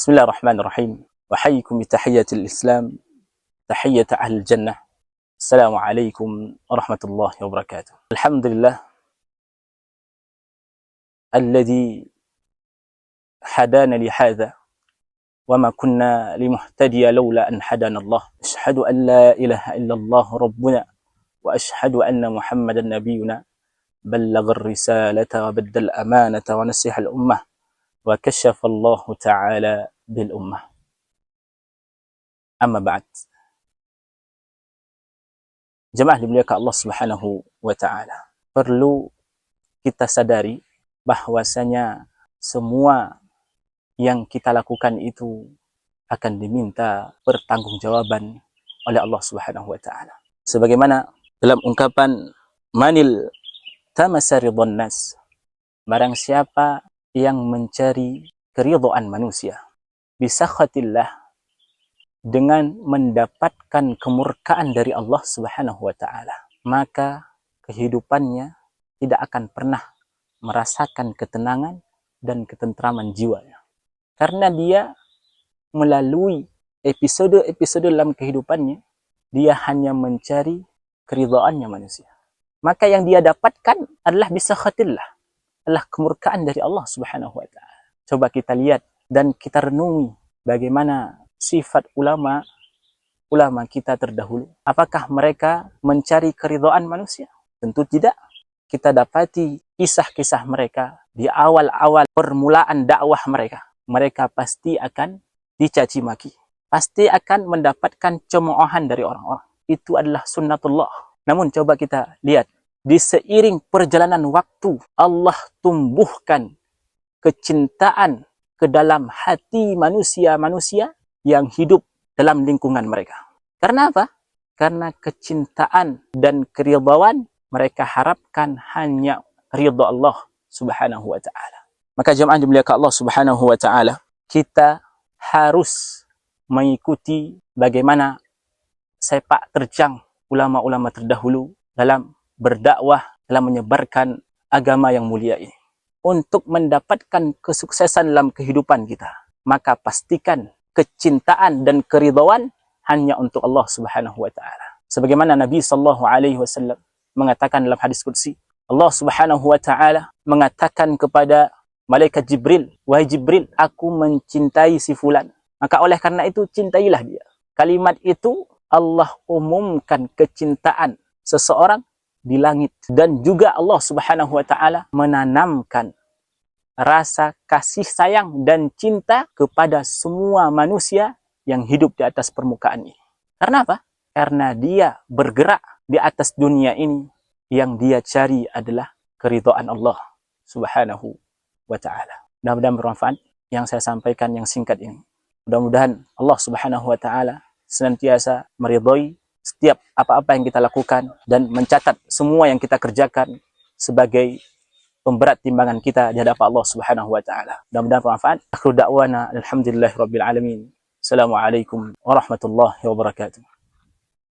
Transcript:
Bismillahirrahmanirrahim. Wahayyikum bitahiyyatil Islam, tahiyyata ahlil jannah. Assalamualaikum warahmatullahi wabarakatuh. Alhamdulillah alladhi hadana li hadha wa ma kunna limuhtadiya lawla an hadana Allah. Ashhadu an la ilaha illallah rabbuna wa ashhadu anna Muhammadan nabiyyuna ballagha ar-risalata wa baddal amanata wa nasiha al-ummah wa kashafa Allah ta'ala bil ummah. Amma ba'd. Jemaah dimuliakan Allah Subhanahu wa ta'ala. Perlu kita sadari bahwasanya semua yang kita lakukan itu akan diminta pertanggungjawaban oleh Allah Subhanahu wa ta'ala. Sebagaimana dalam ungkapan manil tamasa ridwan nas, barang siapa yang mencari keridhaan manusia bisakhatillah, dengan mendapatkan kemurkaan dari Allah Subhanahu wa ta'ala, maka kehidupannya tidak akan pernah merasakan ketenangan dan ketentraman jiwanya. Karena dia melalui episode-episode dalam kehidupannya, dia hanya mencari keridhaannya manusia. Maka yang dia dapatkan adalah bisakhatillah, adalah kemurkaan dari Allah Subhanahu wa ta'ala. Coba kita lihat dan kita renungi bagaimana sifat ulama kita terdahulu. Apakah mereka mencari keridhaan manusia? Tentu tidak. Kita dapati kisah-kisah mereka di awal-awal permulaan dakwah mereka. Mereka pasti akan dicaci maki. Pasti akan mendapatkan cemoohan dari orang-orang. Itu adalah sunnatullah. Namun coba kita lihat, di seiring perjalanan waktu, Allah tumbuhkan kecintaan ke dalam hati manusia-manusia yang hidup dalam lingkungan mereka. Karena apa? Karena kecintaan dan keridhaan mereka harapkan hanya ridha Allah Subhanahu wa ta'ala. Maka jemaah dimuliakan Allah Subhanahu wa ta'ala, kita harus mengikuti bagaimana sepak terjang ulama-ulama terdahulu dalam berdakwah, dalam menyebarkan agama yang mulia ini. Untuk mendapatkan kesuksesan dalam kehidupan kita, maka pastikan kecintaan dan keridhaan hanya untuk Allah Subhanahu wa ta'ala. Sebagaimana Nabi sallallahu alaihi wasallam mengatakan dalam hadis qudsi, Allah Subhanahu wa ta'ala mengatakan kepada malaikat Jibril, wahai Jibril, aku mencintai si fulan, maka oleh karena itu cintailah dia. Kalimat itu Allah umumkan kecintaan seseorang di langit, dan juga Allah Subhanahu wa ta'ala menanamkan rasa kasih sayang dan cinta kepada semua manusia yang hidup di atas permukaan ini. Karena apa? Karena dia bergerak di atas dunia ini, yang dia cari adalah keridhaan Allah Subhanahu wa ta'ala. Mudah-mudahan bermanfaat yang saya sampaikan yang singkat ini. Mudah-mudahan Allah Subhanahu wa ta'ala senantiasa meridhai setiap apa-apa yang kita lakukan dan mencatat semua yang kita kerjakan sebagai pemberat timbangan kita di hadapan Allah Subhanahu wa ta'ala. Mudah-mudahan bermanfaat. Akhiru da'wana alhamdulillahirabbil alamin. Assalamualaikum warahmatullahi wabarakatuh.